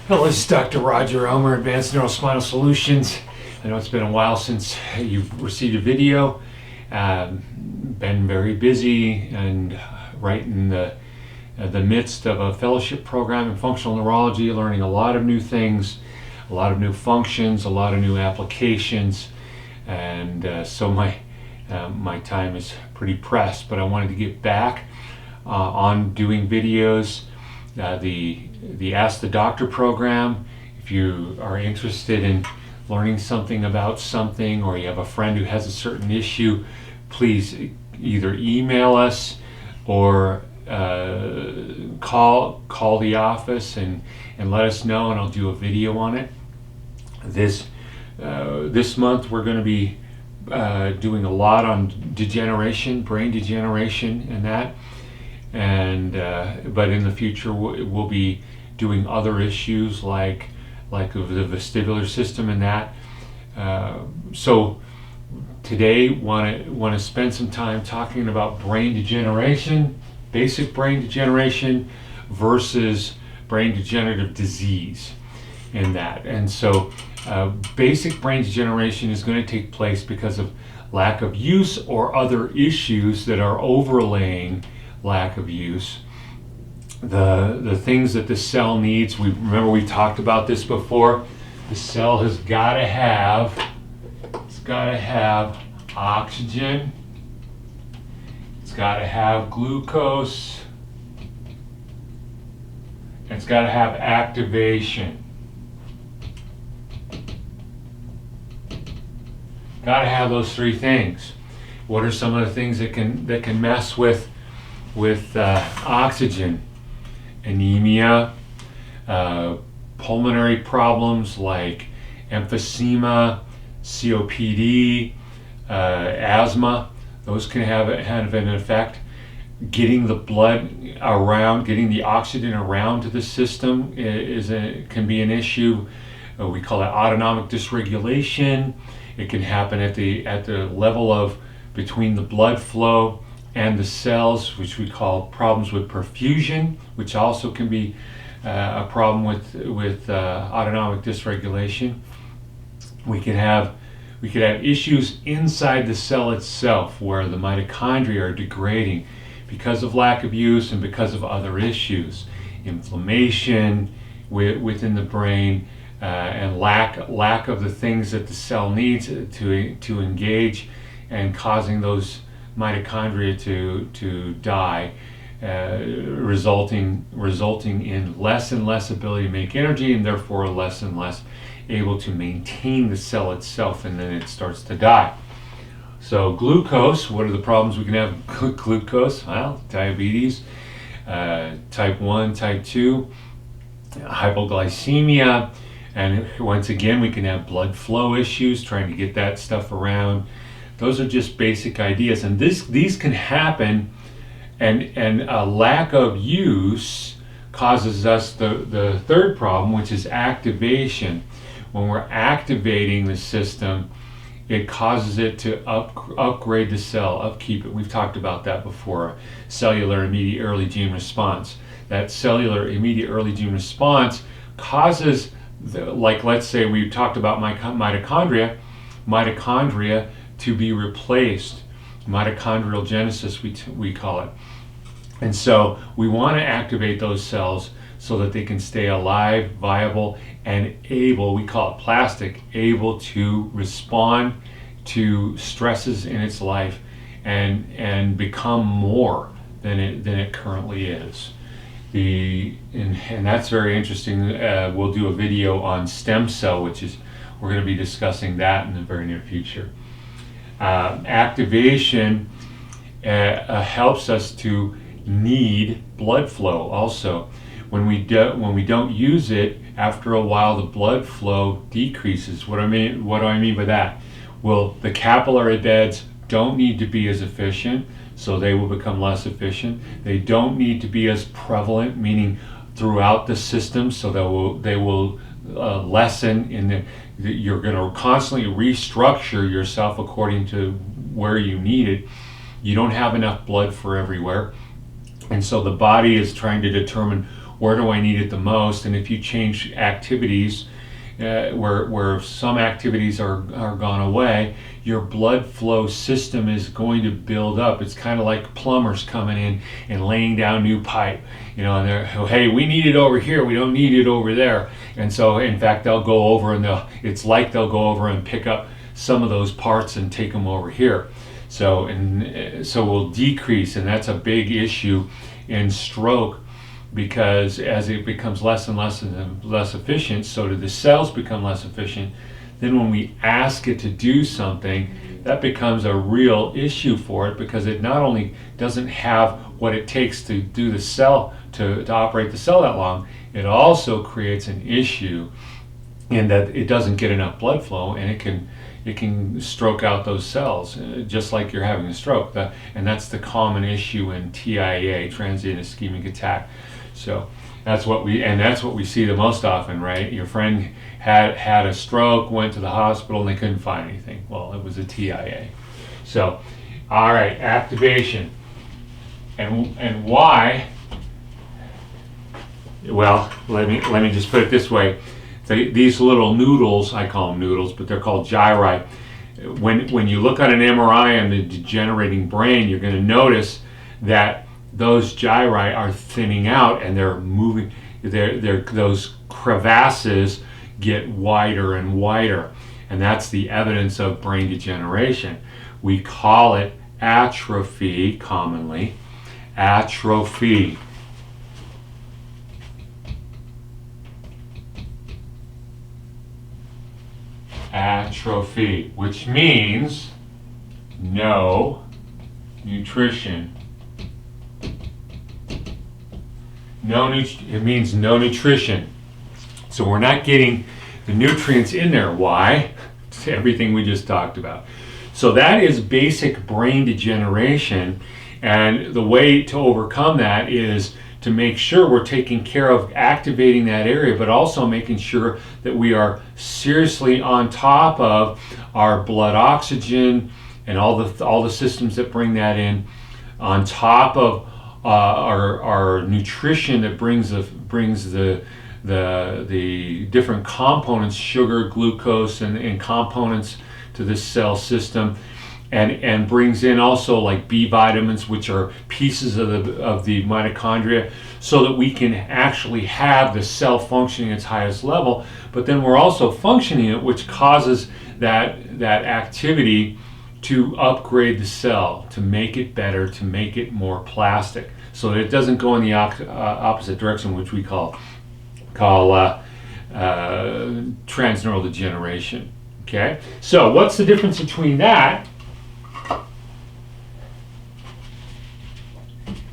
Hello, this is Dr. Roger Elmer, Advanced Neurospinal Solutions. I know it's been a while since you've received a video. Been very busy and right in the midst of a fellowship program in functional neurology, learning a lot of new things, a lot of new functions, a lot of new applications, and so my time is pretty pressed. But I wanted to get back on doing videos. The Ask the Doctor program, if you are interested in learning something about something, or you have a friend who has a certain issue, please either email us or call the office and let us know, and I'll do a video on it. This month we're going to be doing a lot on degeneration, brain degeneration, and that. And but in the future we'll be doing other issues like the vestibular system and that. So today want to spend some time talking about brain degeneration, basic brain degeneration versus brain degenerative disease in that. And so basic brain degeneration is going to take place because of lack of use or other issues that are overlaying lack of use. The things that the cell needs, remember we talked about this before. The cell has got to have oxygen, it's got to have glucose, and it's got to have activation. Got to have those three things. What are some of the things that can mess with oxygen? Anemia, pulmonary problems like emphysema, COPD, asthma. Those can have an effect. Getting the blood around, getting the oxygen around to the system can be an issue. We call it autonomic dysregulation. It can happen at the level of between the blood flow and the cells, which we call problems with perfusion, which also can be a problem with autonomic dysregulation. We could have issues inside the cell itself, where the mitochondria are degrading because of lack of use and because of other issues, inflammation within the brain, and lack of the things that the cell needs to engage, and causing those mitochondria to die, resulting in less and less ability to make energy, and therefore less and less able to maintain the cell itself, and then it starts to die. So glucose, what are the problems we can have with glucose? Well, diabetes, type 1, type 2, hypoglycemia, and once again we can have blood flow issues, trying to get that stuff around. Those are just basic ideas, and these can happen, and a lack of use causes us the third problem, which is activation. When we're activating the system, it causes it to upgrade the cell, upkeep it. We've talked about that before. Cellular immediate early gene response. That cellular immediate early gene response causes, like let's say we talked about mitochondria to be replaced. Mitochondrial genesis, we call it. And so we want to activate those cells so that they can stay alive, viable, and able, we call it plastic, able to respond to stresses in its life and become more than it currently is. And that's very interesting. We'll do a video on stem cell, we're going to be discussing that in the very near future. Activation helps us to need blood flow also. When we don't use it, after a while the blood flow decreases. What do I mean by that? Well, the capillary beds don't need to be as efficient, so they will become less efficient. They don't need to be as prevalent, meaning throughout the system, so they will lessen in you're going to constantly restructure yourself according to where you need it. You don't have enough blood for everywhere, and so the body is trying to determine where do I need it the most, and if you change activities, where some activities are gone away, your blood flow system is going to build up. It's kind of like plumbers coming in and laying down new pipe, and they're, hey, we need it over here, we don't need it over there. And so in fact they'll go over and they'll go over and pick up some of those parts and take them over here. So we'll decrease, and that's a big issue in stroke, because as it becomes less and less efficient, so do the cells become less efficient. Then when we ask it to do something, that becomes a real issue for it, because it not only doesn't have what it takes to do the cell, to operate the cell that long, it also creates an issue in that it doesn't get enough blood flow, and it can stroke out those cells, just like you're having a stroke. And that's the common issue in TIA, transient ischemic attack. So that's what we see the most often, right? Your friend had a stroke, went to the hospital, and they couldn't find anything. Well, it was a TIA. So, all right, activation. And why? Well, let me just put it this way. These little noodles, I call them noodles, but they're called gyri. When you look at an MRI on the degenerating brain, you're going to notice that those gyri are thinning out, and they're moving. Those crevasses get wider and wider, and that's the evidence of brain degeneration. We call it atrophy commonly. Atrophy. Atrophy, which means no nutrition. It means no nutrition. So we're not getting the nutrients in there. Why? It's everything we just talked about. So that is basic brain degeneration, and the way to overcome that is to make sure we're taking care of activating that area, but also making sure that we are seriously on top of our blood oxygen and all the systems that bring that in, on top of our nutrition that brings the different components, sugar, glucose, and components to this cell system, and brings in also like B vitamins, which are pieces of the mitochondria, so that we can actually have the cell functioning at its highest level. But then we're also functioning it, which causes that activity to upgrade the cell, to make it better, to make it more plastic, so that it doesn't go in the opposite direction, which we call transneural degeneration. Okay, so what's the difference between that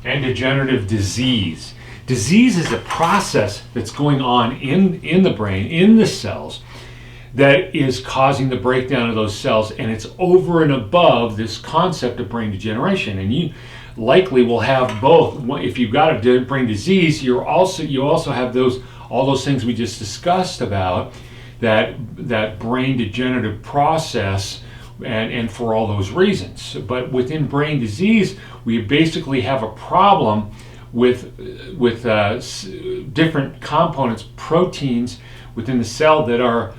and degenerative disease? Disease is a process that's going on in the brain, in the cells, that is causing the breakdown of those cells, and it's over and above this concept of brain degeneration. And you likely will have both. If you've got a brain disease, you also have all those things we just discussed about, that brain degenerative process, and for all those reasons. But within brain disease, we basically have a problem with different components, proteins within the cell that are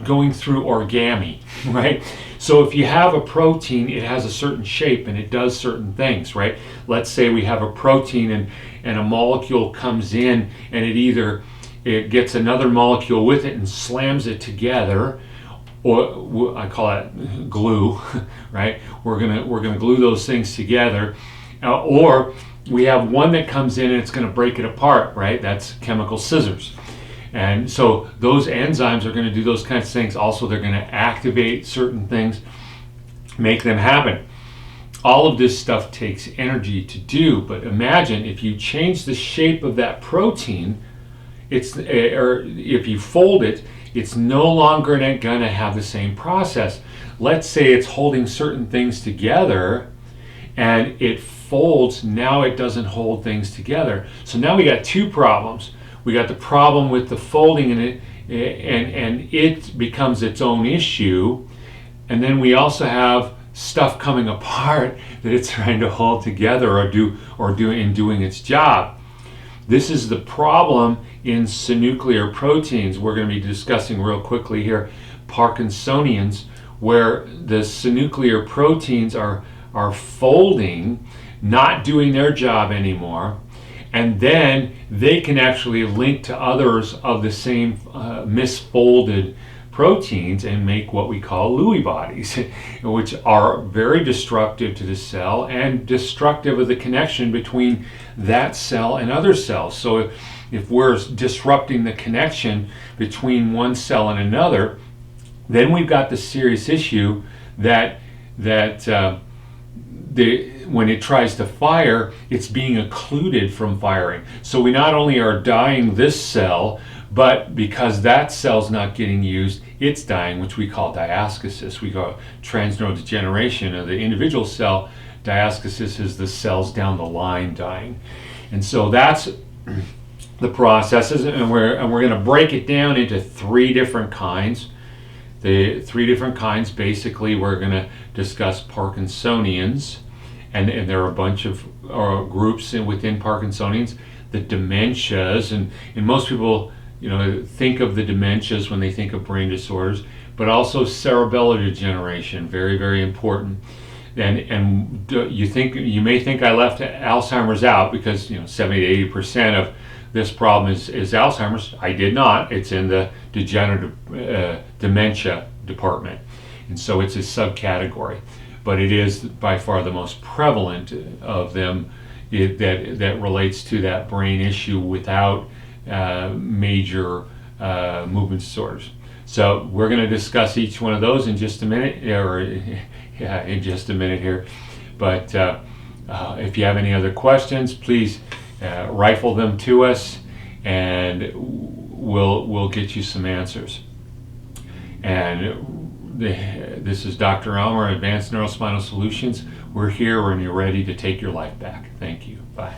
going through origami, right? So if you have a protein, it has a certain shape and it does certain things, right? Let's say we have a protein and a molecule comes in, and it gets another molecule with it and slams it together, or I call that glue, right? We're gonna glue those things together, or we have one that comes in and it's going to break it apart, right? That's chemical scissors. And so those enzymes are going to do those kinds of things. Also, they're going to activate certain things, make them happen. All of this stuff takes energy to do, but imagine if you change the shape of that protein, or if you fold it, it's no longer going to have the same process. Let's say it's holding certain things together and it folds, now it doesn't hold things together. So now we got two problems. We got the problem with the folding, and it becomes its own issue. And then we also have stuff coming apart that it's trying to hold together or doing its job. This is the problem in synuclear proteins. We're going to be discussing real quickly here Parkinsonians, where the synuclear proteins are folding, not doing their job anymore, and then they can actually link to others of the same misfolded proteins and make what we call Lewy bodies, which are very destructive to the cell and destructive of the connection between that cell and other cells. So if we're disrupting the connection between one cell and another, then we've got the serious issue that when it tries to fire, it's being occluded from firing. So we not only are dying this cell, but because that cell's not getting used, it's dying, which we call diascosis. We call transneural degeneration of the individual cell. Diascosis is the cells down the line dying. And so that's the processes, and we're going to break it down into three different kinds. The three different kinds, basically, we're going to discuss Parkinsonians, and there are a bunch of groups within Parkinsonians, the dementias, and most people think of the dementias when they think of brain disorders, but also cerebellar degeneration, very, very important. And you may think I left Alzheimer's out because 70 to 80% of this problem is Alzheimer's. I did not. It's in the degenerative dementia department, and so it's a subcategory. But it is by far the most prevalent of them that relates to that brain issue without major movement disorders. So we're going to discuss each one of those in just a minute, here. But if you have any other questions, please rifle them to us, and we'll get you some answers. And this is Dr. Elmer, Advanced Neurospinal Solutions. We're here when you're ready to take your life back. Thank you. Bye.